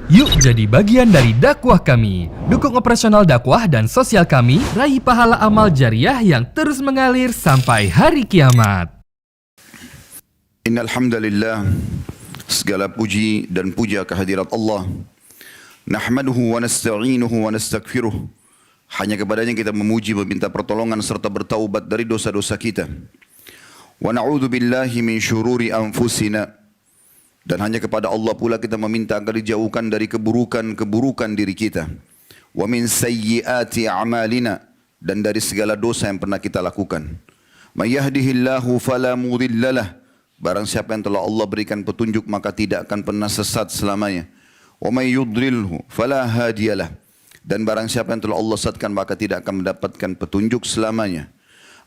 Yuk jadi bagian dari dakwah kami. Dukung operasional dakwah dan sosial kami, raih pahala amal jariah yang terus mengalir sampai hari kiamat. Innal hamdalillah, segala puji dan puja kehadirat Allah. Nahmaduhu wa nasta'inuhu wa nastaghfiruh. Hanya kepadanya kita memuji, meminta pertolongan serta bertaubat dari dosa-dosa kita. Wa na'udzu billahi min syururi anfusina. Dan hanya kepada Allah pula kita meminta agar dijauhkan dari keburukan-keburukan diri kita. Wa min sayyiati a'malina, dan dari segala dosa yang pernah kita lakukan. May yahdihillahu fala mudhillalah. Barang siapa yang telah Allah berikan petunjuk maka tidak akan pernah sesat selamanya. Wa may yudlilhu fala hadiyalah. Dan barang siapa yang telah Allah sesatkan maka tidak akan mendapatkan petunjuk selamanya.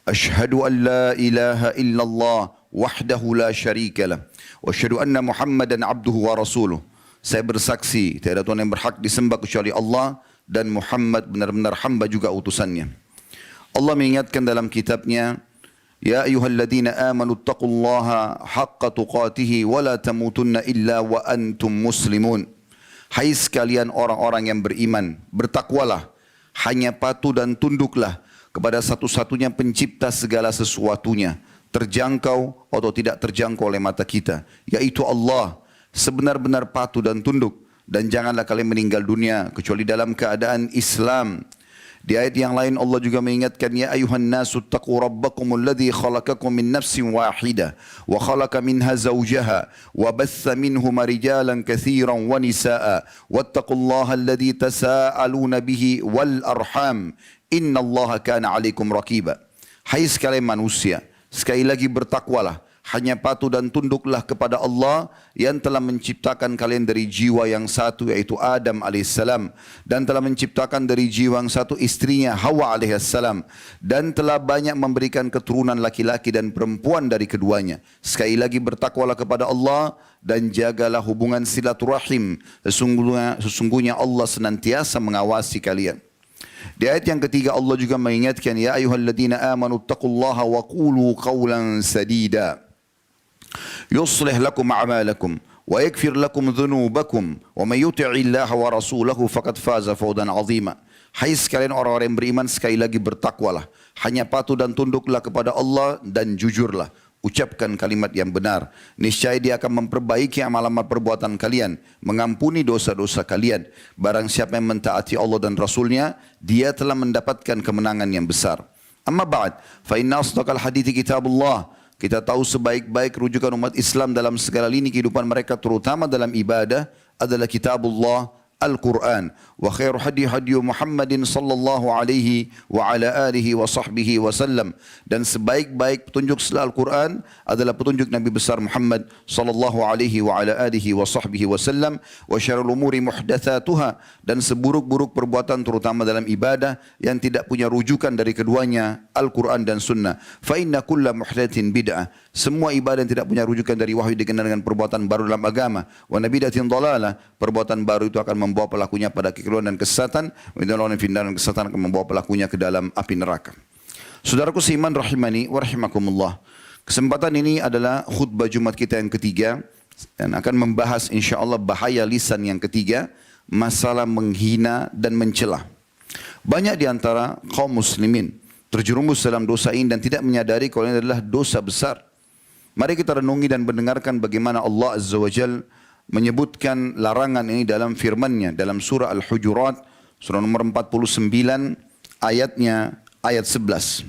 Ashhadu an la ilaha illallah wahdahu la syarikalah. Wa asyhadu anna Muhammadan abduhu wa rasuluh. Saya bersaksi tiada Tuhan yang berhak disembah kecuali Allah dan Muhammad benar-benar hamba juga utusannya. Allah mengingatkan dalam kitabnya, ya ayyuhalladzina amanu taqullaha haqqa tuqatihi wa la tamutunna illa wa antum muslimun. Hai sekalian orang-orang yang beriman, bertakwalah, hanya patuh dan tunduklah kepada satu-satunya pencipta segala sesuatunya, terjangkau atau tidak terjangkau oleh mata kita, yaitu Allah. Sebenar-benar patuh dan tunduk, dan janganlah kalian meninggal dunia kecuali dalam keadaan Islam. Di ayat yang lain Allah juga mengingatkan, ya ayuhan nasu taqu rabbakum alladhi khalaqakum min nafsin wahidah wa khalaqa minha zawjaha wa batha minhuma rijalan katsiran wa nisaa wattaqullaha alladhi tasaaluna bihi wal arham innallaha kana 'alaikum raqiba. Hai sekalian manusia, sekali lagi bertakwalah, hanya patuh dan tunduklah kepada Allah yang telah menciptakan kalian dari jiwa yang satu yaitu Adam alaihissalam, dan telah menciptakan dari jiwa yang satu istrinya Hawa alaihissalam, dan telah banyak memberikan keturunan laki-laki dan perempuan dari keduanya. Sekali lagi bertakwalah kepada Allah dan jagalah hubungan silaturahim. Sesungguhnya Allah senantiasa mengawasi kalian. Di ayat yang ketiga Allah juga mengingatkan, ya ayyuhalladzina amanu taqullaha wa qulu qawlan sadida yuslih lakum a'malakum wa yaghfir lakum dhunubakum wa may yuti'illaha wa rasulahu faqad faza fawzan 'azima. Hai sekalian orang-orang yang beriman, sekali lagi bertakwalah, hanya patuh dan tunduklah kepada Allah dan jujurlah, ucapkan kalimat yang benar. Niscaya Dia akan memperbaiki amal-amal perbuatan kalian, mengampuni dosa-dosa kalian. Barang siapa yang mentaati Allah dan Rasulnya, dia telah mendapatkan kemenangan yang besar. Amma ba'd, fa inna asdaqal hadithi kitabullah. Kita tahu sebaik-baik rujukan umat Islam dalam segala lini kehidupan mereka, terutama dalam ibadah, adalah kitabullah, Al-Quran. Wa khairu hadi hadi Muhammadin sallallahu alaihi wa ala alihi wa sahbihi wa sallam. Dan sebaik-baik petunjuk setelah Al-Quran adalah petunjuk Nabi besar Muhammad sallallahu alaihi wa ala alihi wa sahbihi wa sallam. Wa syarrul umuri muhdatsatuha, dan seburuk-buruk perbuatan terutama dalam ibadah yang tidak punya rujukan dari keduanya, Al-Quran dan Sunnah. Fa inna kulla muhdatsin bid'ah. Semua ibadah yang tidak punya rujukan dari wahyu dikenal dengan perbuatan baru dalam agama. Wa nabidatin dhalalah, perbuatan baru itu akan membawa pelakunya pada kekeliruan dan kesesatan. Dan kesesatan akan membawa pelakunya ke dalam api neraka. Saudaraku seiman rahimani wa rahimakumullah. Kesempatan ini adalah khutbah Jumat kita yang ketiga, dan akan membahas insyaAllah bahaya lisan yang ketiga, masalah menghina dan mencela. Banyak di antara kaum muslimin terjerumus dalam dosa ini dan tidak menyadari kalau ini adalah dosa besar. Mari kita renungi dan mendengarkan bagaimana Allah Azza wa Jal menyebutkan larangan ini dalam firman-Nya dalam surah Al-Hujurat, surah nomor 49, ayat 11.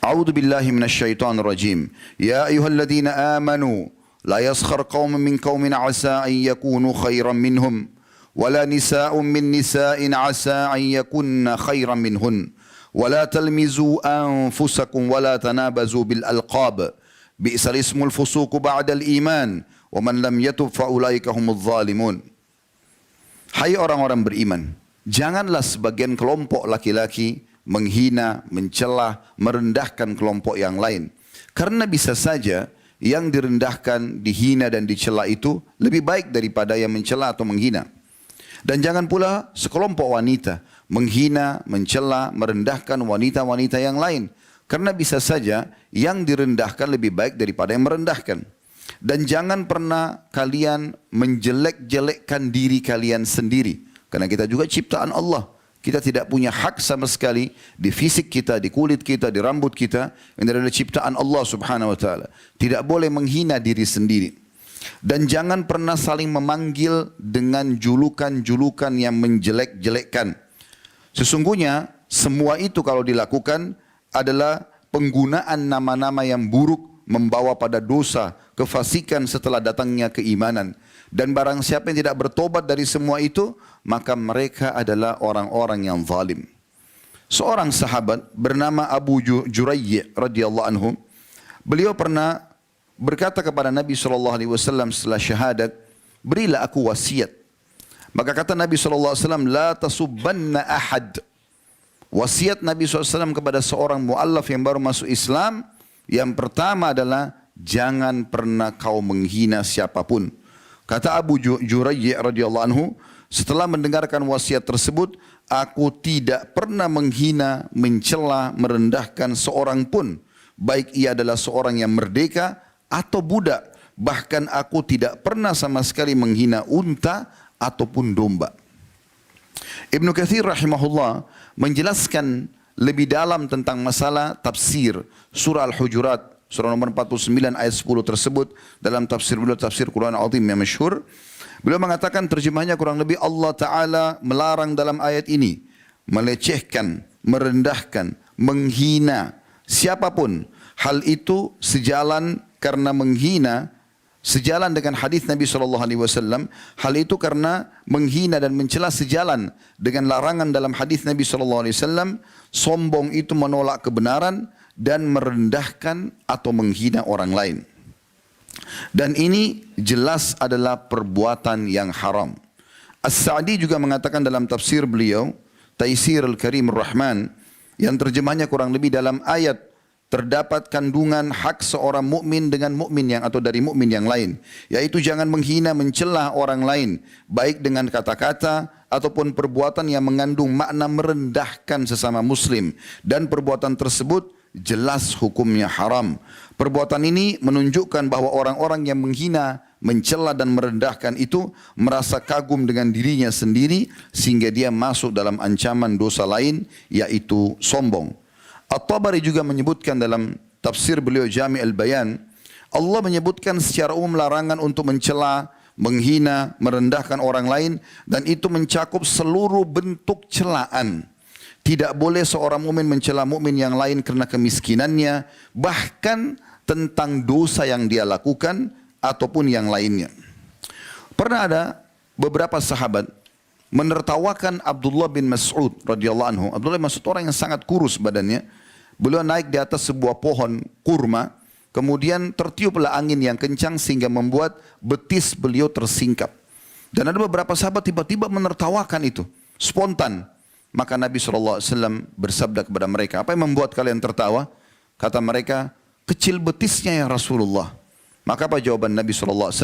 A'udzu billahi minasyaitonir rajim. Ya ayyuhalladzina amanu la yaskhar qaumun min qaumin 'asa an yakunu khairan minhum wala nisa'un min nisa'in 'asa an yakunna khairan minhun wala talmizu anfusakum wala tanabazu bil alqab bi'sal ismul fusuq ba'dal iman wa man lam yatub fa ulaika humudz zalimun. Hai orang-orang beriman, janganlah sebagian kelompok laki-laki menghina, mencela, merendahkan kelompok yang lain. Karena bisa saja yang direndahkan, dihina dan dicela itu lebih baik daripada yang mencela atau menghina. Dan jangan pula sekelompok wanita menghina, mencela, merendahkan wanita-wanita yang lain. Karena bisa saja yang direndahkan lebih baik daripada yang merendahkan. Dan jangan pernah kalian menjelek-jelekkan diri kalian sendiri. Karena kita juga ciptaan Allah. Kita tidak punya hak sama sekali di fisik kita, di kulit kita, di rambut kita. Ini adalah ciptaan Allah subhanahu wa ta'ala. Tidak boleh menghina diri sendiri. Dan jangan pernah saling memanggil dengan julukan-julukan yang menjelek-jelekkan. Sesungguhnya semua itu kalau dilakukan adalah penggunaan nama-nama yang buruk membawa pada dosa, kefasikan setelah datangnya keimanan. Dan barang siapa yang tidak bertobat dari semua itu, maka mereka adalah orang-orang yang zalim. Seorang sahabat bernama Abu Jurayy radhiyallahu anhu, beliau pernah berkata kepada Nabi SAW setelah syahadat, berilah aku wasiat. Maka kata Nabi SAW, la tasubbanna ahad. Wasiat Nabi SAW kepada seorang mu'allaf yang baru masuk Islam, yang pertama adalah jangan pernah kau menghina siapapun. Kata Abu Jurayy radhiyallahu anhu, setelah mendengarkan wasiat tersebut, aku tidak pernah menghina, mencela, merendahkan seorang pun, baik ia adalah seorang yang merdeka atau budak. Bahkan aku tidak pernah sama sekali menghina unta ataupun domba. Ibnu Katsir rahimahullah menjelaskan lebih dalam tentang masalah tafsir surah Al-Hujurat, surah nomor 49 ayat 10 tersebut dalam tafsir beliau, tafsir Quran Azim yang masyhur. Beliau mengatakan terjemahnya kurang lebih Allah Ta'ala melarang dalam ayat ini melecehkan, merendahkan, menghina siapapun. Hal itu sejalan karena menghina, sejalan dengan hadis Nabi SAW. Hal itu karena menghina dan mencela sejalan dengan larangan dalam hadis Nabi SAW. Sombong itu menolak kebenaran dan merendahkan atau menghina orang lain. Dan ini jelas adalah perbuatan yang haram. As-Sa'di juga mengatakan dalam tafsir beliau, Taisir Al-Karim Ar-Rahman, yang terjemahnya kurang lebih dalam ayat terdapat kandungan hak seorang mukmin dengan mukmin yang atau dari mukmin yang lain, yaitu jangan menghina, mencela orang lain baik dengan kata-kata ataupun perbuatan yang mengandung makna merendahkan sesama muslim, dan perbuatan tersebut jelas hukumnya haram. Perbuatan ini menunjukkan bahwa orang-orang yang menghina, mencela dan merendahkan itu merasa kagum dengan dirinya sendiri sehingga dia masuk dalam ancaman dosa lain, yaitu sombong. At-Tabari juga menyebutkan dalam tafsir beliau Jami' al-Bayan, Allah menyebutkan secara umum larangan untuk mencela, menghina, merendahkan orang lain, dan itu mencakup seluruh bentuk celaan. Tidak boleh seorang mukmin mencela mukmin yang lain karena kemiskinannya, bahkan tentang dosa yang dia lakukan ataupun yang lainnya. Pernah ada beberapa sahabat menertawakan Abdullah bin Mas'ud radhiyallahu anhu. Abdullah bin Mas'ud orang yang sangat kurus badannya. Beliau naik di atas sebuah pohon kurma, kemudian tertiuplah angin yang kencang sehingga membuat betis beliau tersingkap. Dan ada beberapa sahabat tiba-tiba menertawakan itu, spontan. Maka Nabi SAW bersabda kepada mereka, apa yang membuat kalian tertawa? Kata mereka, kecil betisnya ya Rasulullah. Maka apa jawaban Nabi SAW?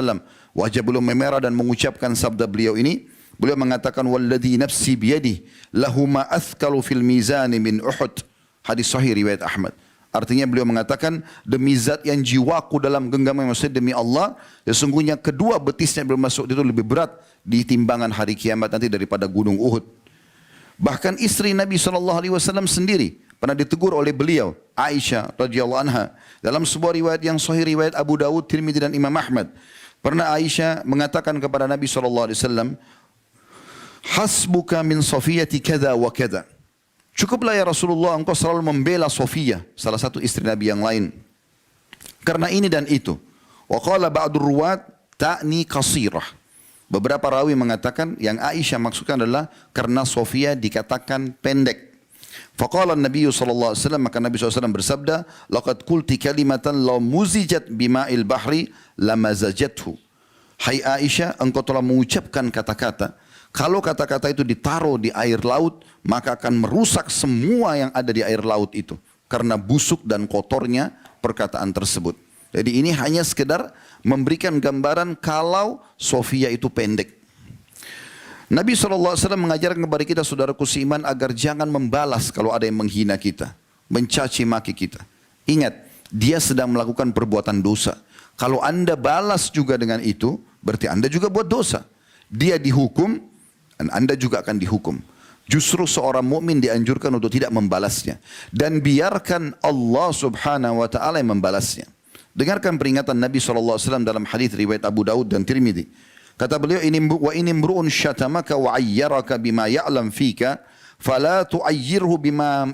Wajah beliau memerah dan mengucapkan sabda beliau ini. Beliau mengatakan, walladhi nafsi biyadih, lahuma athkalu fil mizani min Uhud. Hadis sahih riwayat Ahmad. Artinya beliau mengatakan, demi zat yang jiwaku dalam genggaman, maksudnya demi Allah, sesungguhnya kedua betisnya beliau masuk itu lebih berat di timbangan hari kiamat nanti daripada gunung Uhud. Bahkan istri Nabi SAW sendiri pernah ditegur oleh beliau, Aisyah radhiyallahu anha, dalam sebuah riwayat yang sahih riwayat Abu Dawud, Tirmidzi dan Imam Ahmad. Pernah Aisyah mengatakan kepada Nabi SAW, hasbuka min Safiyati kada wa kada. Cukuplah ya Rasulullah engkau selalu membela Safiyah, salah satu istri Nabi yang lain, karena ini dan itu. Wa qala ba'dur ruwat ta'ni qasirah. Beberapa rawi mengatakan yang Aisyah maksudkan adalah karena Safiyah dikatakan pendek. Faqala Nabi sallallahu alaihi wasallam, maka Nabi SAW bersabda, laqad qulti kalimatan law muzijat bima'il bahri lamazajathu. Hai Aisyah, engkau telah mengucapkan kata-kata, kalau kata-kata itu ditaruh di air laut, maka akan merusak semua yang ada di air laut itu karena busuk dan kotornya perkataan tersebut. Jadi ini hanya sekedar memberikan gambaran kalau Safiyah itu pendek. Nabi SAW mengajarkan kepada kita saudaraku seiman agar jangan membalas kalau ada yang menghina kita, mencaci maki kita. Ingat, dia sedang melakukan perbuatan dosa. Kalau Anda balas juga dengan itu, berarti Anda juga buat dosa. Dia dihukum, dan Anda juga akan dihukum. Justru seorang mukmin dianjurkan untuk tidak membalasnya. Dan biarkan Allah subhanahu wa ta'ala yang membalasnya. Dengarkan peringatan Nabi SAW dalam hadis riwayat Abu Daud dan Tirmidzi. Kata beliau, wa in imru'un syatamaka wa ayyaraka bima ya'lam fika, fala tu'ayyirhu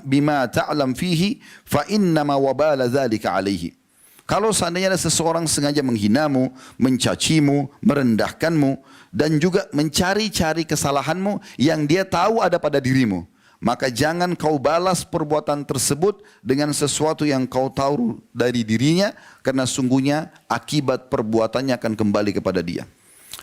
bima ta'lam fihi, fa innama wabala dzalika alaihi. Kalau seandainya ada seseorang sengaja menghinamu, mencacimu, merendahkanmu, dan juga mencari-cari kesalahanmu yang dia tahu ada pada dirimu, maka jangan kau balas perbuatan tersebut dengan sesuatu yang kau tahu dari dirinya, karena sungguhnya akibat perbuatannya akan kembali kepada dia.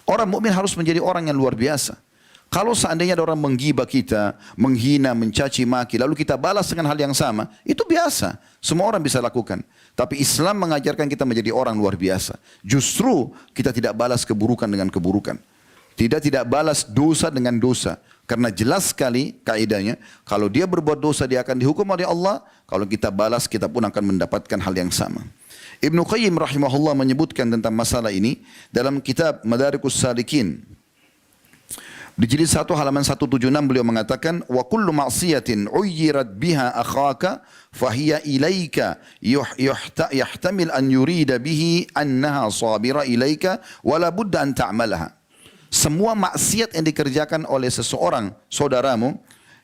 Orang mukmin harus menjadi orang yang luar biasa. Kalau seandainya ada orang menggibah kita, menghina, mencaci maki, lalu kita balas dengan hal yang sama, itu biasa. Semua orang bisa lakukan. Tapi Islam mengajarkan kita menjadi orang luar biasa. Justru kita tidak balas keburukan dengan keburukan. Tidak balas dosa dengan dosa. Karena jelas sekali kaidahnya, kalau dia berbuat dosa dia akan dihukum oleh Allah. Kalau kita balas, kita pun akan mendapatkan hal yang sama. Ibnu Qayyim rahimahullah menyebutkan tentang masalah ini dalam kitab Madarikus Salikin. Di jilid 1 halaman 176 beliau mengatakan, wa kullu ma'siyatin uyyirat biha akhaka fahiya ilaika yahtamil an yurida bihi annaha sabira ilaika wala budda an ta'malaha. Semua maksiat yang dikerjakan oleh seseorang saudaramu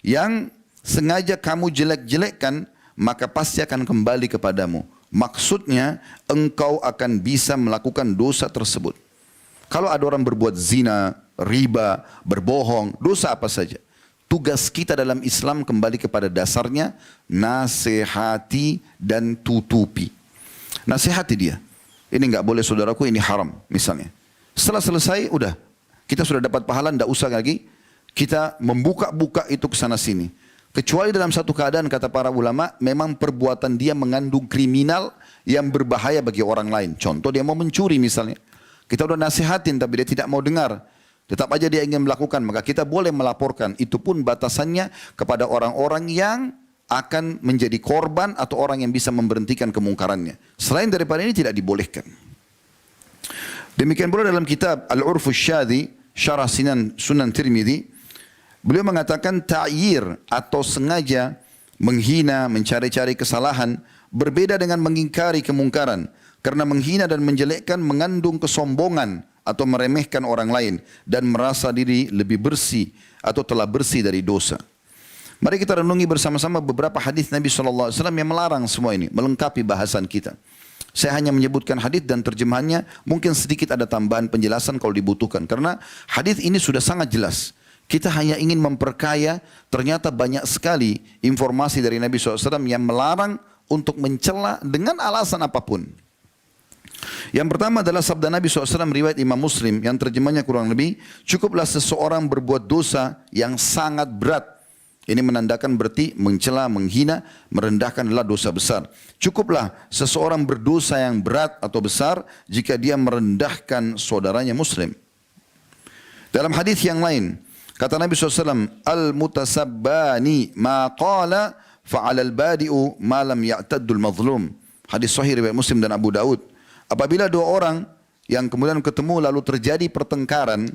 yang sengaja kamu jelek-jelekkan, maka pasti akan kembali kepadamu. Maksudnya engkau akan bisa melakukan dosa tersebut. Kalau ada orang berbuat zina, riba, berbohong, dosa apa saja, tugas kita dalam Islam kembali kepada dasarnya, nasihati dan tutupi. Nasihati dia, ini nggak boleh saudaraku, ini haram misalnya. Setelah selesai, udah, kita sudah dapat pahala, tidak usah lagi kita membuka-buka itu ke sana sini. Kecuali dalam satu keadaan, kata para ulama, memang perbuatan dia mengandung kriminal yang berbahaya bagi orang lain. Contoh, dia mau mencuri misalnya. Kita udah nasihatin tapi dia tidak mau dengar. Tetap aja dia ingin melakukan, maka kita boleh melaporkan. Itu pun batasannya kepada orang-orang yang akan menjadi korban atau orang yang bisa memberhentikan kemungkarannya. Selain daripada ini tidak dibolehkan. Demikian pula dalam kitab Al-Urfus Syadhi, Syarah Sunan Tirmidzi, beliau mengatakan ta'yir atau sengaja menghina, mencari-cari kesalahan berbeda dengan mengingkari kemungkaran. Karena menghina dan menjelekkan mengandung kesombongan atau meremehkan orang lain dan merasa diri lebih bersih atau telah bersih dari dosa. Mari kita renungi bersama-sama beberapa hadis Nabi SAW yang melarang semua ini, melengkapi bahasan kita. Saya hanya menyebutkan hadis dan terjemahannya, mungkin sedikit ada tambahan penjelasan kalau dibutuhkan. Karena hadis ini sudah sangat jelas. Kita hanya ingin memperkaya, ternyata banyak sekali informasi dari Nabi SAW yang melarang untuk mencela dengan alasan apapun. Yang pertama adalah sabda Nabi SAW riwayat Imam Muslim yang terjemahnya kurang lebih, cukuplah seseorang berbuat dosa yang sangat berat. Ini menandakan berarti mencela, menghina, merendahkan adalah dosa besar. Cukuplah seseorang berdosa yang berat atau besar jika dia merendahkan saudaranya Muslim. Dalam hadis yang lain, kata Nabi SAW, al-mutasabbani ma qala fa'alal badi'u ma lam ya'taddul mazlum. Hadis sahih riwayat Muslim dan Abu Daud. Apabila dua orang yang kemudian ketemu lalu terjadi pertengkaran,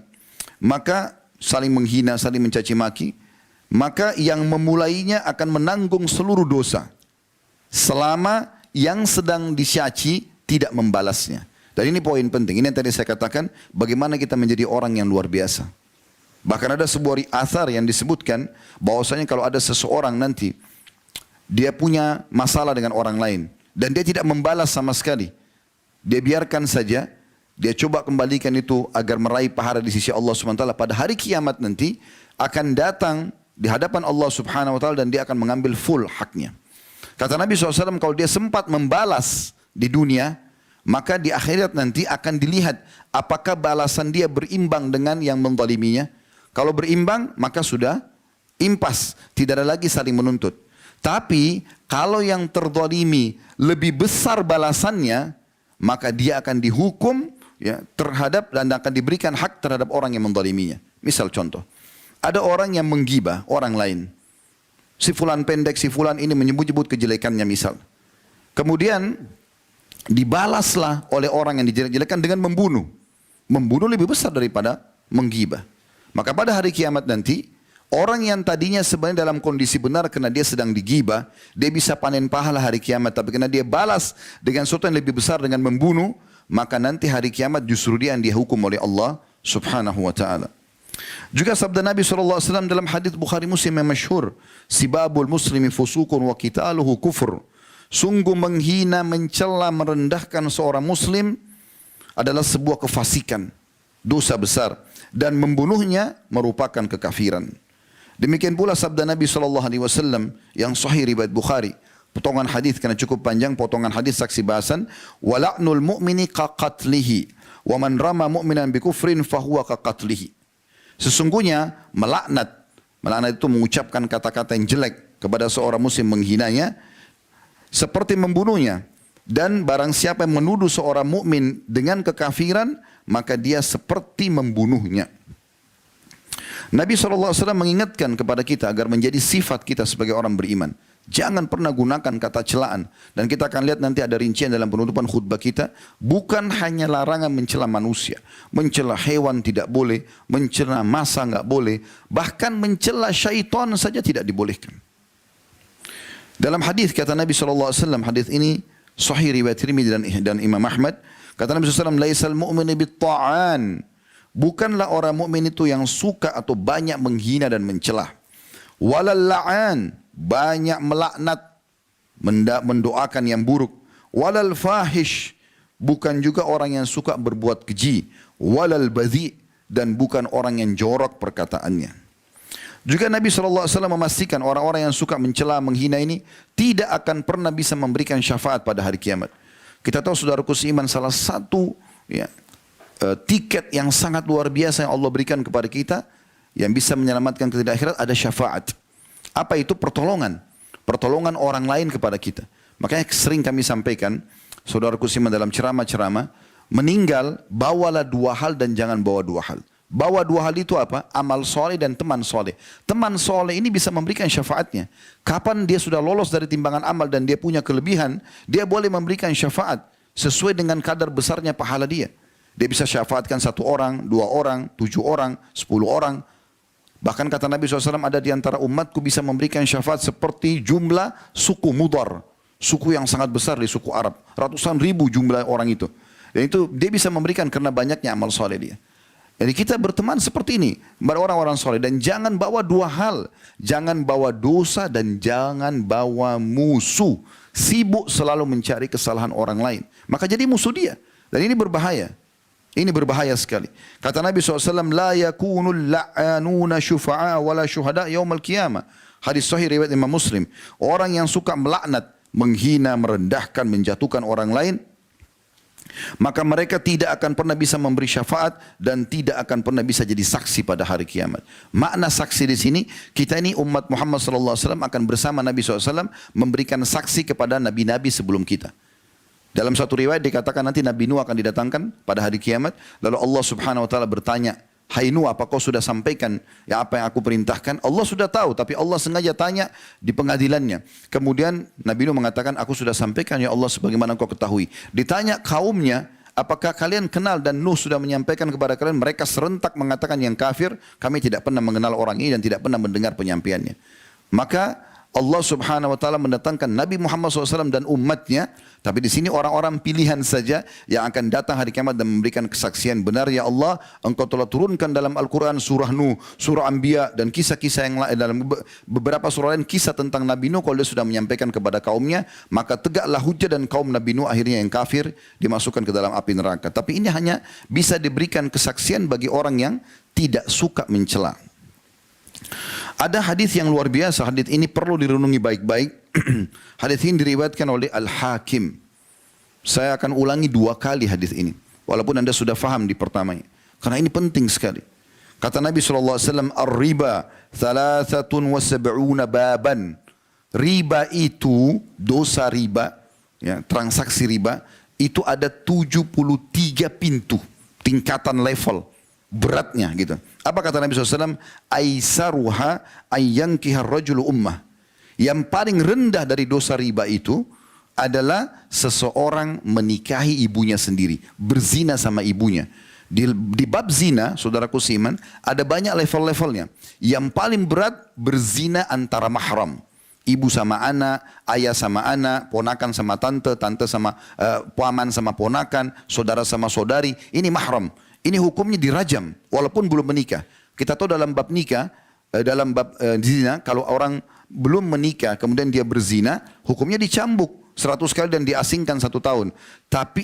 maka saling menghina, saling mencaci maki, maka yang memulainya akan menanggung seluruh dosa selama yang sedang dicaci tidak membalasnya. Dan ini poin penting, ini yang tadi saya katakan, bagaimana kita menjadi orang yang luar biasa. Bahkan ada sebuah athar yang disebutkan bahwasanya kalau ada seseorang nanti dia punya masalah dengan orang lain dan dia tidak membalas sama sekali, dia biarkan saja, dia coba kembalikan itu agar meraih pahala di sisi Allah SWT. Pada hari kiamat nanti akan datang di hadapan Allah Subhanahu Wa Taala dan dia akan mengambil full haknya. Kata Nabi SAW, kalau dia sempat membalas di dunia, maka di akhirat nanti akan dilihat apakah balasan dia berimbang dengan yang menzaliminya. Kalau berimbang, maka sudah impas, tidak ada lagi saling menuntut. Tapi kalau yang terzalimi lebih besar balasannya, maka dia akan dihukum ya, terhadap dan akan diberikan hak terhadap orang yang menzaliminya. Misal contoh, ada orang yang menggibah orang lain. Si fulan pendek, si fulan ini menyebut-nyebut kejelekannya misal. Kemudian dibalaslah oleh orang yang dijelek-jelekan dengan membunuh. Membunuh lebih besar daripada menggibah. Maka pada hari kiamat nanti, orang yang tadinya sebenarnya dalam kondisi benar karena dia sedang digibah, dia bisa panen pahala hari kiamat. Tapi karena dia balas dengan sesuatu yang lebih besar dengan membunuh, maka nanti hari kiamat justru dia yang dihukum oleh Allah subhanahu wa ta'ala. Juga sabda Nabi SAW dalam hadis Bukhari Muslim yang masyhur, sibabul muslimi fusukun wa qitaluhu kufur. Sungguh menghina, mencela, merendahkan seorang muslim adalah sebuah kefasikan, dosa besar, dan membunuhnya merupakan kekafiran. Demikian pula sabda Nabi SAW yang sahih riwayat Bukhari. Potongan hadis karena cukup panjang, potongan hadis saksi bahasan. Wala'nul mu'mini kaqatlihi wa man rama mu'minan bikufrin fahuwa kaqatlihi. Sesungguhnya melaknat itu mengucapkan kata-kata yang jelek kepada seorang muslim, menghinanya seperti membunuhnya. Dan barang siapa yang menuduh seorang mukmin dengan kekafiran, maka dia seperti membunuhnya. Nabi SAW mengingatkan kepada kita agar menjadi sifat kita sebagai orang beriman. Jangan pernah gunakan kata celaan. Dan kita akan lihat nanti ada rincian dalam penutupan khutbah kita. Bukan hanya larangan mencela manusia. Mencela hewan tidak boleh. Mencela massa enggak boleh. Bahkan mencela syaitan saja tidak dibolehkan. Dalam hadis kata Nabi SAW, hadis ini sahih riwayat Tirmidzi dan Imam Ahmad. Kata Nabi SAW, laisal mu'minu bitta'an. Bukanlah orang mukmin itu yang suka atau banyak menghina dan mencela. Walal la'an, banyak melaknat, mendoakan yang buruk. Walal fahish, bukan juga orang yang suka berbuat keji. Walal badhi, dan bukan orang yang jorok perkataannya. Juga Nabi SAW memastikan orang-orang yang suka mencela, menghina ini tidak akan pernah bisa memberikan syafaat pada hari kiamat. Kita tahu saudaraku seiman, salah satu tiket yang sangat luar biasa yang Allah berikan kepada kita yang bisa menyelamatkan kita di akhirat ada syafaat. Apa itu? Pertolongan. Pertolongan orang lain kepada kita. Makanya sering kami sampaikan, saudaraku seiman, dalam ceramah-ceramah, meninggal bawalah dua hal dan jangan bawa dua hal. Bawa dua hal itu apa? Amal soleh dan teman soleh. Teman soleh ini bisa memberikan syafaatnya. Kapan dia sudah lolos dari timbangan amal dan dia punya kelebihan, dia boleh memberikan syafaat sesuai dengan kadar besarnya pahala dia. Dia bisa syafaatkan 1 orang, 2 orang, 7 orang, 10 orang. Bahkan kata Nabi SAW, ada di antara umatku bisa memberikan syafaat seperti jumlah suku Mudar. Suku yang sangat besar di suku Arab. Ratusan ribu jumlah orang itu. Dan itu dia bisa memberikan karena banyaknya amal soleh dia. Jadi kita berteman seperti ini kepada orang-orang soleh. Dan jangan bawa dua hal. Jangan bawa dosa dan jangan bawa musuh. Sibuk selalu mencari kesalahan orang lain. Maka jadi musuh dia. Dan ini berbahaya. Ini berbahaya sekali. Kata Nabi SAW, la yakunul la'anuna syufa'a wala syuhada yaumal qiyamah. Hadis sahih riwayat Imam Muslim. Orang yang suka melaknat, menghina, merendahkan, menjatuhkan orang lain, maka mereka tidak akan pernah bisa memberi syafaat dan tidak akan pernah bisa jadi saksi pada hari kiamat. Makna saksi di sini, kita ini umat Muhammad SAW akan bersama Nabi SAW memberikan saksi kepada nabi-nabi sebelum kita. Dalam satu riwayat dikatakan nanti Nabi Nuh akan didatangkan pada hari kiamat. Lalu Allah Subhanahu Wa Taala bertanya, hai Nuh, apa kau sudah sampaikan ya apa yang aku perintahkan? Allah sudah tahu, tapi Allah sengaja tanya di pengadilannya. Kemudian Nabi Nuh mengatakan, aku sudah sampaikan ya Allah sebagaimana kau ketahui. Ditanya kaumnya, apakah kalian kenal dan Nuh sudah menyampaikan kepada kalian? Mereka serentak mengatakan yang kafir, kami tidak pernah mengenal orang ini dan tidak pernah mendengar penyampaiannya. Maka Allah Subhanahu Wa Taala mendatangkan Nabi Muhammad SAW dan umatnya, tapi di sini orang-orang pilihan saja yang akan datang hari kiamat dan memberikan kesaksian, benar ya Allah, Engkau telah turunkan dalam Al-Quran surah Nuh, surah Anbiya dan kisah-kisah yang lain, dalam beberapa surah lain kisah tentang Nabi Nuh. Kalau dia sudah menyampaikan kepada kaumnya, maka tegaklah hujah dan kaum Nabi Nuh akhirnya yang kafir dimasukkan ke dalam api neraka. Tapi ini hanya bisa diberikan kesaksian bagi orang yang tidak suka mencela. Ada hadis yang luar biasa, hadis ini perlu direnungi baik-baik. Hadis ini diriwayatkan oleh Al-Hakim. Saya akan ulangi 2 kali hadis ini, walaupun Anda sudah faham di pertamanya, karena ini penting sekali. Kata Nabi SAW, Ar-riba 73 baban. Riba itu, dosa riba, ya, transaksi riba, itu ada 73 pintu, tingkatan level beratnya gitu. Apa kata Nabi SAW? Aisaruha ayyankihar rajulu ummah. Yang paling rendah dari dosa riba itu adalah seseorang menikahi ibunya sendiri, berzina sama ibunya. Di bab zina, saudaraku seiman, ada banyak level-levelnya. Yang paling berat berzina antara mahram. Ibu sama anak, ayah sama anak, ponakan sama tante, tante sama paman sama ponakan, saudara sama saudari. Ini mahram. Ini hukumnya dirajam walaupun belum menikah. Kita tahu dalam bab nikah, dalam bab zina, kalau orang belum menikah kemudian dia berzina, hukumnya dicambuk 100 kali dan diasingkan 1 tahun.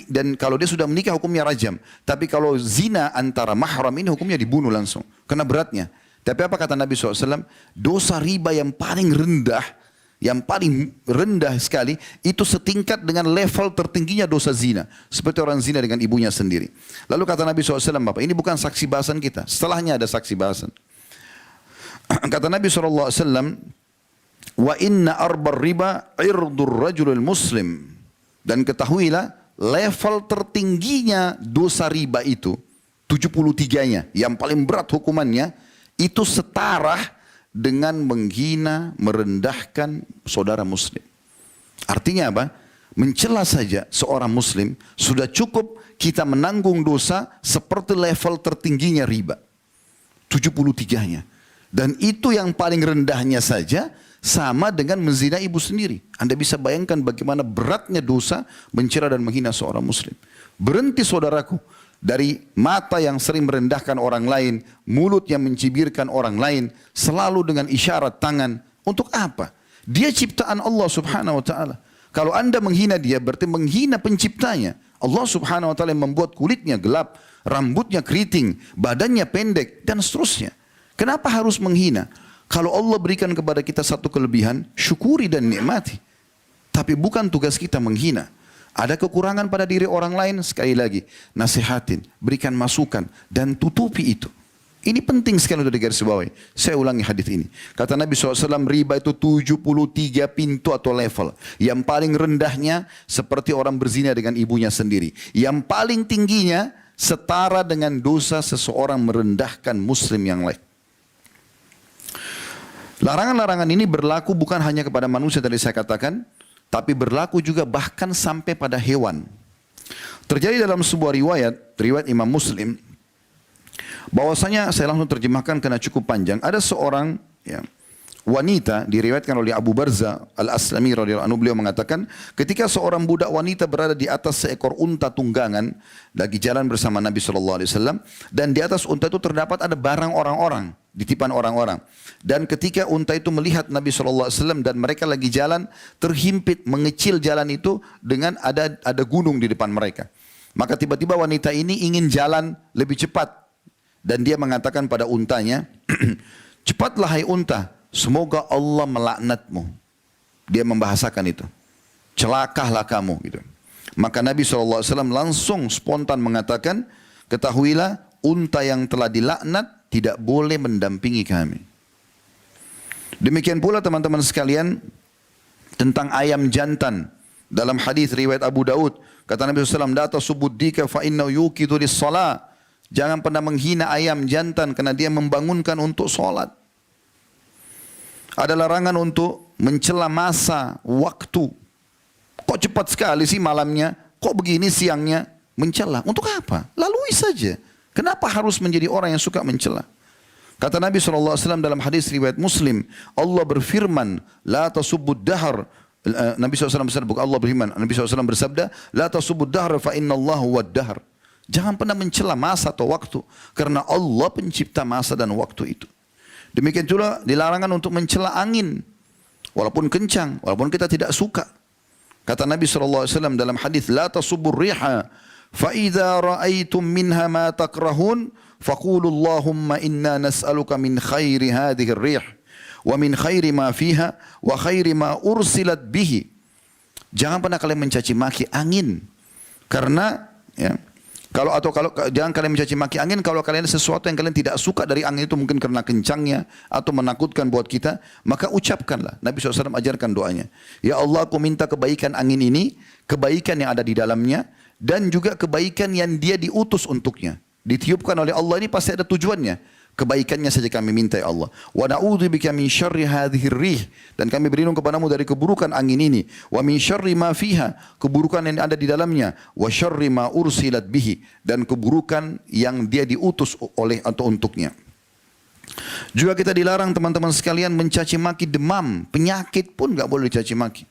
Dan kalau dia sudah menikah hukumnya rajam. Tapi kalau zina antara mahram ini hukumnya dibunuh langsung. Karena beratnya. Tapi apa kata Nabi SAW? Dosa riba yang paling rendah sekali, itu setingkat dengan level tertingginya dosa zina. Seperti orang zina dengan ibunya sendiri. Lalu kata Nabi SAW, Bapak, ini bukan saksi bahasan kita. Setelahnya ada saksi bahasan. Kata Nabi SAW, wa inna arbar riba irdur rajulul muslim. Dan ketahuilah level tertingginya dosa riba itu 73-nya yang paling berat hukumannya itu setara dengan menghina, merendahkan saudara muslim. Artinya apa? Mencela saja seorang muslim sudah cukup kita menanggung dosa seperti level tertingginya riba 73-nya. Dan itu yang paling rendahnya saja sama dengan menzina ibu sendiri. Anda bisa bayangkan bagaimana beratnya dosa mencela dan menghina seorang muslim. Berhenti saudaraku dari mata yang sering merendahkan orang lain, mulut yang mencibirkan orang lain, selalu dengan isyarat tangan. Untuk apa? Dia ciptaan Allah Subhanahu wa taala. Kalau Anda menghina dia berarti menghina penciptanya. Allah Subhanahu wa taala yang membuat kulitnya gelap, rambutnya keriting, badannya pendek dan seterusnya. Kenapa harus menghina? Kalau Allah berikan kepada kita satu kelebihan, syukuri dan nikmati. Tapi bukan tugas kita menghina. Ada kekurangan pada diri orang lain, sekali lagi, nasihatin, berikan masukan, dan tutupi itu. Ini penting sekali untuk digarisbawahi. Saya ulangi hadis ini. Kata Nabi SAW, riba itu 73 pintu atau level. Yang paling rendahnya seperti orang berzina dengan ibunya sendiri. Yang paling tingginya setara dengan dosa seseorang merendahkan muslim yang lain. Larangan-larangan ini berlaku bukan hanya kepada manusia tadi saya katakan, tapi berlaku juga bahkan sampai pada hewan. Terjadi dalam sebuah riwayat Imam Muslim, bahwasanya saya langsung terjemahkan karena cukup panjang. Ada seorang wanita, diriwayatkan oleh Abu Barza Al-Aslami radhiyallahu anhu, beliau mengatakan, ketika seorang budak wanita berada di atas seekor unta tunggangan, lagi jalan bersama Nabi SAW, dan di atas unta itu terdapat ada barang orang-orang, titipan orang-orang. Dan ketika unta itu melihat Nabi SAW dan mereka lagi jalan, terhimpit, mengecil jalan itu dengan ada gunung di depan mereka. Maka tiba-tiba wanita ini ingin jalan lebih cepat. Dan dia mengatakan pada untanya, cepatlah hai unta, semoga Allah melaknatmu. Dia membahasakan itu. Celakalah kamu. Gitu. Maka Nabi SAW langsung spontan mengatakan, ketahuilah unta yang telah dilaknat tidak boleh mendampingi kami. Demikian pula teman-teman sekalian tentang ayam jantan. Dalam hadis riwayat Abu Daud, kata Nabi SAW, "La tasubuddika fa innahu yuqidu lis-shalah." Jangan pernah menghina ayam jantan karena dia membangunkan untuk solat. Ada larangan untuk mencela masa, waktu. Kok cepat sekali sih malamnya? Kok begini siangnya? Mencela. Untuk apa? Lalui saja. Kenapa harus menjadi orang yang suka mencela? Kata Nabi SAW dalam hadis riwayat Muslim, Allah berfirman, la tasubbud dahar. Nabi SAW bersabda, Allah berfirman, Nabi SAW bersabda, la tasubbud dahar fa inna Allah huwad dahar. Jangan pernah mencela masa atau waktu, karena Allah pencipta masa dan waktu itu. Demikian juga dilarangkan untuk mencela angin, walaupun kencang, walaupun kita tidak suka. Kata Nabi SAW dalam hadis, la tasubbur riha, fa idza ra'aitum minha ma takrahun, faqulu Allahumma inna nas'aluka min khairi hadhihi ar-rih wa min khairi ma fiha wa khairi ma ursilat bihi. Jangan pernah kalian mencaci maki angin, karena jangan kalian mencaci maki angin kalau kalian ada sesuatu yang kalian tidak suka dari angin itu, mungkin karena kencangnya atau menakutkan buat kita, maka ucapkanlah. Nabi SAW ajarkan doanya, ya Allah, aku minta kebaikan angin ini, kebaikan yang ada di dalamnya, dan juga kebaikan yang dia diutus untuknya. Ditiupkan oleh Allah ini pasti ada tujuannya. Kebaikannya saja kami minta ya Allah. Wa na'udzubika min syarri hadhir rih, dan kami berlindung kepadamu dari keburukan angin ini. Wa min syarri ma fiha, keburukan yang ada di dalamnya. Wa syarri ma ursilat bihi, dan keburukan yang dia diutus oleh atau untuknya. Juga kita dilarang teman-teman sekalian mencaci maki demam, penyakit pun enggak boleh dicaci maki.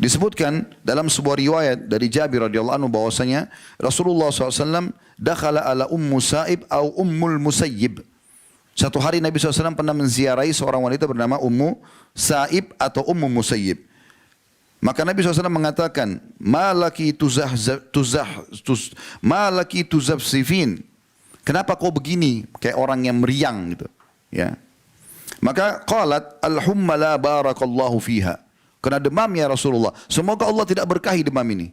Disebutkan dalam sebuah riwayat dari Jabir radhiyallahu anhu bahwasanya Rasulullah SAW dakhala ala Ummu Sa'ib atau Ummul Musayyib. Satu hari Nabi SAW pernah menziarahi seorang wanita bernama Ummu Sa'ib atau Ummu Musayyib. Maka Nabi SAW mengatakan, malaki tuzafsifin. Kenapa kau begini kayak orang yang meriang gitu, ya. Maka qalat al-humma la barakallahu fiha. Kena demam ya Rasulullah. Semoga Allah tidak berkahi demam ini.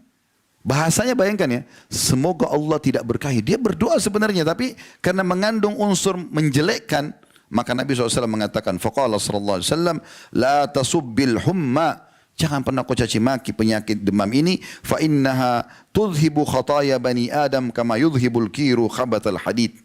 Bahasanya bayangkan ya. Semoga Allah tidak berkahi. Dia berdoa sebenarnya. Tapi karena mengandung unsur menjelekkan. Maka Nabi SAW mengatakan. Faqala sallallahu alaihi wasallam. La tasubbil humma. Jangan pernah kau caci maki penyakit demam ini. Fa innaha tudhibu khataya bani Adam. Kama yudhibul kiru khabatal hadid.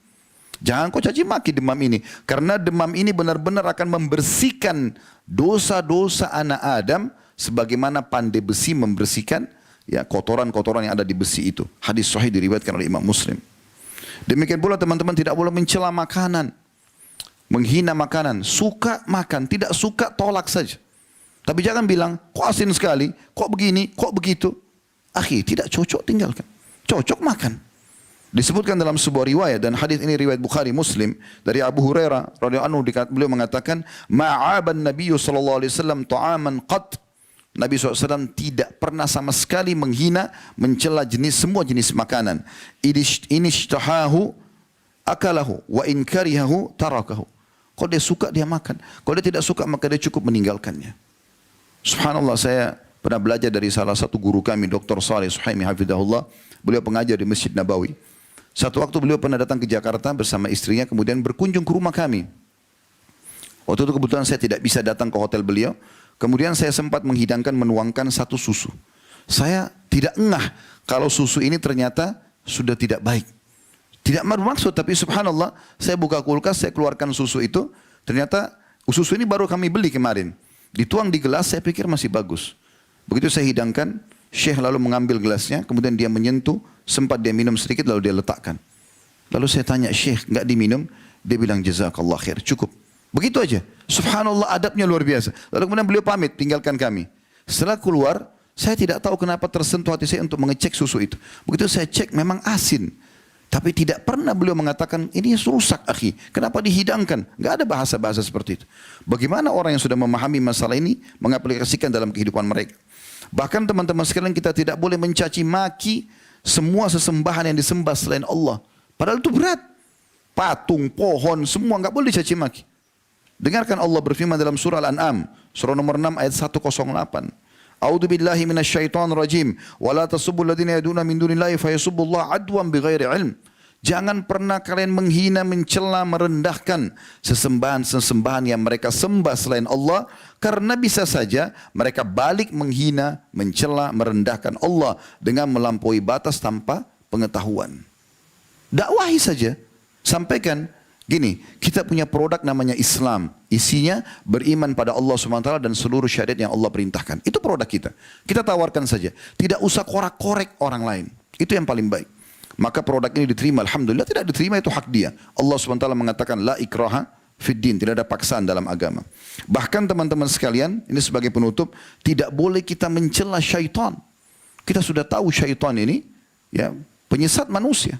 Jangan kau caci maki demam ini. Karena demam ini benar-benar akan membersihkan dosa-dosa anak Adam. Sebagaimana pandai besi membersihkan ya kotoran-kotoran yang ada di besi itu. Hadis sahih diriwayatkan oleh Imam Muslim. Demikian pula teman-teman tidak boleh mencela makanan. Menghina makanan. Suka makan, tidak suka tolak saja. Tapi jangan bilang, kok asin sekali, kok begini, kok begitu. Akhi, tidak cocok tinggalkan. Cocok makan. Disebutkan dalam sebuah riwayat, dan hadis ini riwayat Bukhari Muslim dari Abu Hurairah radhiyallahu anhu, beliau mengatakan, ma'aban Nabi sallallahu alaihi wasallam ta'aman qat. Nabi SAW tidak pernah sama sekali menghina, mencela semua jenis makanan. Inishtahahu akalahu wa in karihahu tarakahu. Kalau dia suka dia makan, kalau dia tidak suka maka dia cukup meninggalkannya. Subhanallah, saya pernah belajar dari salah satu guru kami, Dr. Saleh Suhaimi hafizahullah. Beliau pengajar di Masjid Nabawi. Satu waktu beliau pernah datang ke Jakarta bersama istrinya, kemudian berkunjung ke rumah kami. Waktu itu kebetulan saya tidak bisa datang ke hotel beliau. Kemudian saya sempat menuangkan satu susu. Saya tidak ngeh kalau susu ini ternyata sudah tidak baik. Tidak bermaksud, tapi subhanallah, saya buka kulkas, saya keluarkan susu itu. Ternyata susu ini baru kami beli kemarin. Dituang di gelas, saya pikir masih bagus. Begitu saya hidangkan, Syekh lalu mengambil gelasnya, kemudian dia menyentuh, sempat dia minum sedikit lalu dia letakkan. Lalu saya tanya, Syekh enggak diminum? Dia bilang jazakallah khair, cukup. Begitu aja. Subhanallah, adabnya luar biasa. Lalu kemudian beliau pamit, tinggalkan kami. Setelah keluar, saya tidak tahu kenapa tersentuh hati saya untuk mengecek susu itu. Begitu saya cek, memang asin. Tapi tidak pernah beliau mengatakan, ini rusak akhi. Kenapa dihidangkan? Enggak ada bahasa-bahasa seperti itu. Bagaimana orang yang sudah memahami masalah ini, mengaplikasikan dalam kehidupan mereka. Bahkan teman-teman sekalian, kita tidak boleh mencaci maki semua sesembahan yang disembah selain Allah. Padahal itu berat. Patung, pohon, semua enggak boleh dicaci maki. Dengarkan Allah berfirman dalam surah Al-An'am, surah nomor 6 ayat 108. A'udzu billahi minasyaitonir rajim. Wa la tasubbul ladzina yad'una min dunillahi fayasubbullaha adwan bighairi ilm. Jangan pernah kalian menghina, mencela, merendahkan sesembahan-sesembahan yang mereka sembah selain Allah, karena bisa saja mereka balik menghina, mencela, merendahkan Allah dengan melampaui batas tanpa pengetahuan. Dakwahi saja, sampaikan. Gini, kita punya produk namanya Islam. Isinya beriman pada Allah SWT dan seluruh syariat yang Allah perintahkan. Itu produk kita. Kita tawarkan saja. Tidak usah korek-korek orang lain. Itu yang paling baik. Maka produk ini diterima. Alhamdulillah, tidak diterima itu hak dia. Allah SWT mengatakan, la ikraha fid din. Tidak ada paksaan dalam agama. Bahkan teman-teman sekalian, ini sebagai penutup, tidak boleh kita mencela syaitan. Kita sudah tahu syaitan ini ya penyesat manusia.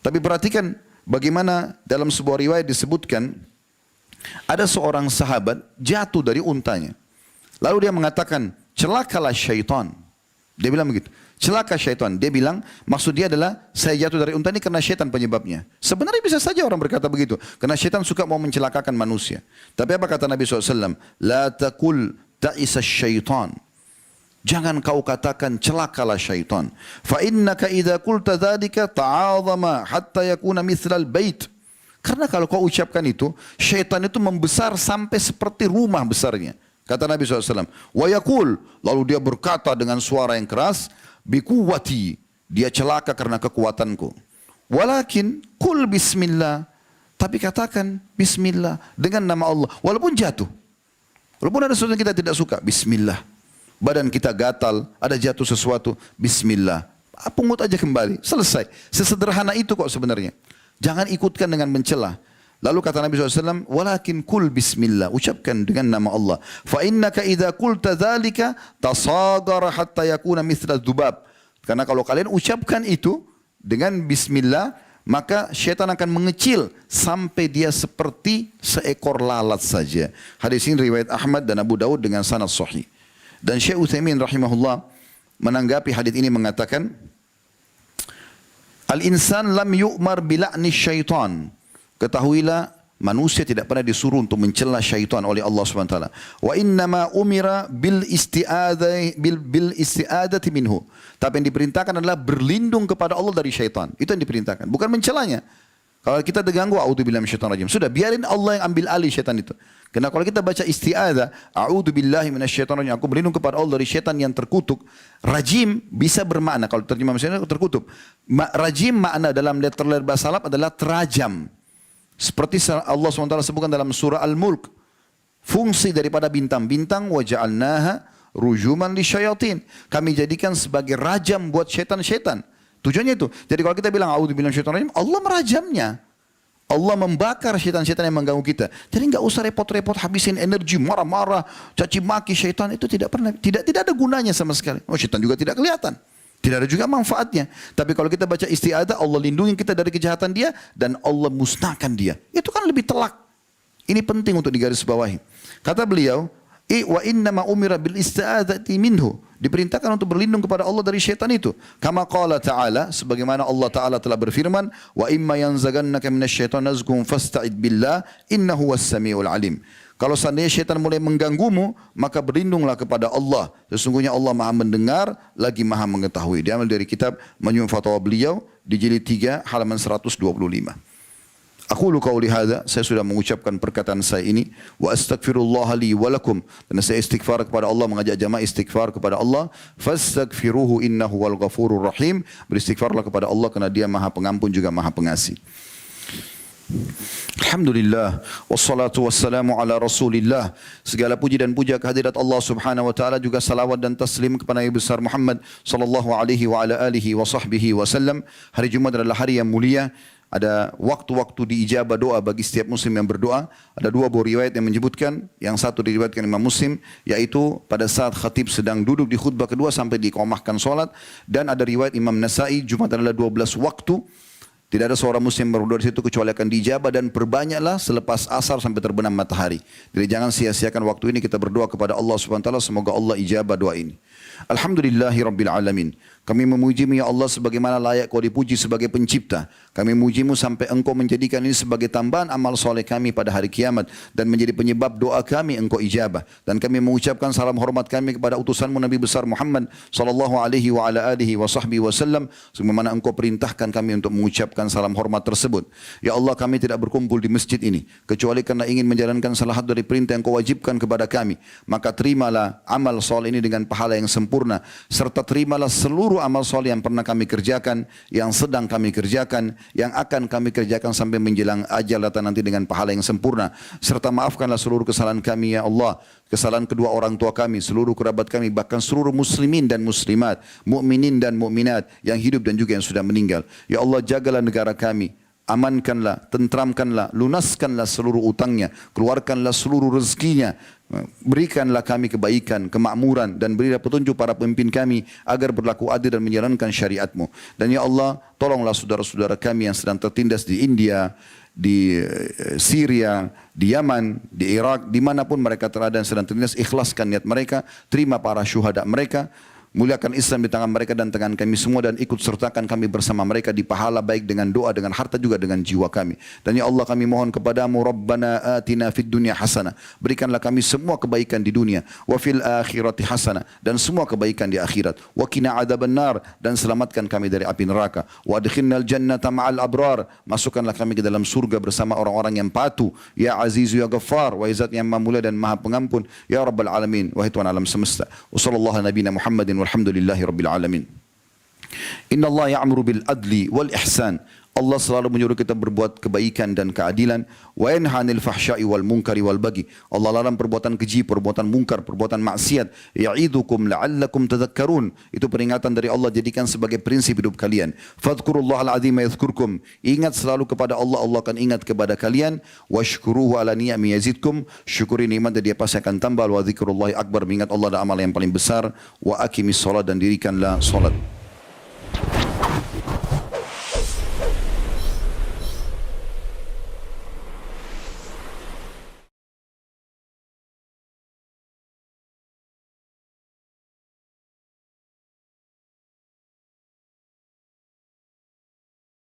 Tapi perhatikan, bagaimana dalam sebuah riwayat disebutkan ada seorang sahabat jatuh dari untanya. Lalu dia mengatakan, celakalah syaitan. Dia bilang begitu, celaka syaitan. Dia bilang, maksud dia adalah saya jatuh dari unta ini karena syaitan penyebabnya. Sebenarnya bisa saja orang berkata begitu, karena syaitan suka mau mencelakakan manusia. Tapi apa kata Nabi SAW? La taqul ta'isa syaitan. Jangan kau katakan celakalah syaitan. Fa innaka idza qulta dzalika ta'azama hatta yakuna mithlal bait. Karena kalau kau ucapkan itu, syaitan itu membesar sampai seperti rumah besarnya. Kata Nabi SAW. Wa yaqul, lalu dia berkata dengan suara yang keras, bikuwati, dia celaka karena kekuatanku. Walakin kul bismillah, Tapi katakan bismillah dengan nama Allah. Walaupun jatuh. Walaupun ada sesuatu yang kita tidak suka, bismillah. Badan kita gatal, ada jatuh sesuatu, bismillah. Pungut aja kembali, selesai. Sesederhana itu kok sebenarnya. Jangan ikutkan dengan mencela. Lalu kata Nabi SAW, walakin kul bismillah, ucapkan dengan nama Allah. Fa innaka idza qulta dzalika tasagara hatta yakuna mithla dzubab. Karena kalau kalian ucapkan itu dengan bismillah, maka syaitan akan mengecil sampai dia seperti seekor lalat saja. Hadis ini riwayat Ahmad dan Abu Daud dengan sanad sahih. Dan Syekh Utsaimin rahimahullah menanggapi hadis ini mengatakan, al-insan lam yu'mar bila'ni syaitan. Ketahuilah manusia tidak pernah disuruh untuk mencela syaitan oleh Allah SWT. Wa innama umira bil isti'adati minhu. Tapi yang diperintahkan adalah berlindung kepada Allah dari syaitan. Itu yang diperintahkan, bukan mencelanya. Kalau kita terganggu, a'udzubillahi minasyaitonir rajim. Sudah, biarin Allah yang ambil alih syaitan itu. Karena kalau kita baca isti'adzah, a'udzubillahi minasyaitonir rajim, aku berlindung kepada Allah dari syaitan yang terkutuk. Rajim bisa bermakna, kalau terjemah misalnya terkutuk. Rajim makna dalam letter bahasa Arab adalah terajam. Seperti Allah SWT sebutkan dalam surah Al-Mulk. Fungsi daripada bintang-bintang, wa ja'alnaha rujuman lisyayatin. Kami jadikan sebagai rajam buat syaitan-syaitan. Tujuannya itu. Jadi kalau kita bilang a'udzubillahi minasyaitonir rajim, Allah merajamnya. Allah membakar syaitan-syaitan yang mengganggu kita. Jadi enggak usah repot-repot habisin energi, marah-marah, caci maki syaitan, itu tidak ada gunanya sama sekali. Oh, syaitan juga tidak kelihatan. Tidak ada juga manfaatnya. Tapi kalau kita baca isti'adzah, Allah lindungi kita dari kejahatan dia dan Allah musnahkan dia. Itu kan lebih telak. Ini penting untuk digarisbawahi. Kata beliau, wa innama umira bil isti'adzati minhu. Diperintahkan untuk berlindung kepada Allah dari syaitan itu. Kama qala ta'ala, sebagaimana Allah Ta'ala telah berfirman, wa imma yanzagannaka minasyaitan nazghun fasta'id billah innahu was-sami'ul alim. Kalau seandainya syaitan mulai mengganggumu, maka berlindunglah kepada Allah. Sesungguhnya Allah Maha mendengar, lagi Maha mengetahui. Diambil dari kitab Majmu' Fatwa beliau di jilid 3 halaman 125. Aqulu qauli hadza, saya sudah mengucapkan perkataan saya ini, wa astaghfirullah li wa lakum, dan saya istighfar kepada Allah, mengajak jamaah istighfar kepada Allah. Fastaghfiruhu innahu wal ghafurur rahim. Beristighfarlah kepada Allah karena Dia Maha Pengampun juga Maha Pengasih. Alhamdulillah, wassalatu wassalamu ala rasulillah. Segala puji dan puja kehadirat Allah subhanahu wa ta'ala, juga salawat dan taslim kepada Nabi besar Muhammad sallallahu alaihi wa ala alihi wa sahbihi wasallam. Hari Jumat adalah hari yang mulia. Ada waktu-waktu diijabah doa bagi setiap muslim yang berdoa. Ada dua buah riwayat yang menyebutkan. Yang satu diriwayatkan Imam Muslim, yaitu pada saat khatib sedang duduk di khutbah kedua sampai diqamahkan solat. Dan ada riwayat Imam Nasai, Jumat adalah 12 waktu. Tidak ada seorang muslim berdoa di situ kecuali akan dijabah, dan perbanyaklah selepas asar sampai terbenam matahari. Jadi jangan sia-siakan waktu ini, kita berdoa kepada Allah SWT, semoga Allah ijabah doa ini. Alhamdulillahi Rabbil Alamin. Kami memujimu ya Allah sebagaimana layak kau dipuji sebagai pencipta. Kami memujimu sampai engkau menjadikan ini sebagai tambahan amal soleh kami pada hari kiamat, dan menjadi penyebab doa kami engkau ijabah. Dan kami mengucapkan salam hormat kami kepada utusanmu Nabi besar Muhammad sallallahu alaihi wa ala alihi wa sahbihi wasallam, sebagaimana engkau perintahkan kami untuk mengucapkan salam hormat tersebut. Ya Allah, kami tidak berkumpul di masjid ini kecuali karena ingin menjalankan salah satu dari perintah yang kau wajibkan kepada kami. Maka terimalah amal soleh ini dengan pahala yang sempurna, serta terimalah seluruh amal soleh yang pernah kami kerjakan, yang sedang kami kerjakan, yang akan kami kerjakan sampai menjelang ajal datang nanti dengan pahala yang sempurna. Serta maafkanlah seluruh kesalahan kami ya Allah, kesalahan kedua orang tua kami, seluruh kerabat kami, bahkan seluruh muslimin dan muslimat, mukminin dan mukminat yang hidup dan juga yang sudah meninggal. Ya Allah, jagalah negara kami, amankanlah, tentramkanlah, lunaskanlah seluruh utangnya, keluarkanlah seluruh rezekinya, berikanlah kami kebaikan, kemakmuran, dan berilah petunjuk para pemimpin kami agar berlaku adil dan menjalankan syariat-Mu. Dan ya Allah, tolonglah saudara-saudara kami yang sedang tertindas di India, di Syria, di Yaman, di Irak, dimanapun mereka terada dan sedang tertindas, ikhlaskan niat mereka, terima para syuhada mereka, muliakan Islam di tangan mereka dan tangan kami semua, dan ikut sertakan kami bersama mereka di pahala baik dengan doa, dengan harta, juga dengan jiwa kami. Dan ya Allah, kami mohon kepadamu, Rabbana atina fid dunya hasanah, berikanlah kami semua kebaikan di dunia, wa fil akhirati hasanah, dan semua kebaikan di akhirat, wa qina adzabannar, dan selamatkan kami dari api neraka, wa adkhilnal jannata ma'al abrar, masukkanlah kami ke dalam surga bersama orang-orang yang patuh, ya Azizu ya Ghaffar, wa Izzat yang Maha Mulia dan Maha Pengampun, ya Rabbal Alamin, wahai Tuhan alam semesta. Wa sallallahu nabiyana Muhammadin walhamdulillahi rabbil alamin. Inna Allah ya'muru bil adli wal ihsan. Allah selalu menyuruh kita berbuat kebaikan dan keadilan. Wa yanha 'anil fahsya'i wal munkari wal baghi. Allah larang perbuatan keji, perbuatan mungkar, perbuatan maksiat. Ya'idukum la'allakum tadhakkarun. Itu peringatan dari Allah, jadikan sebagai prinsip hidup kalian. Fadhkurullahal 'azima yadhkurkum. Ingat selalu kepada Allah, Allah akan ingat kepada kalian. Washkuruhu 'ala ni'ami yazidkum. Syukuri nikmat dan dia pasti akan tambah. Wa dzikrullahi akbar. Mengingat Allah adalah amal yang paling besar. Wa aqimis shalah, dan dirikanlah salat.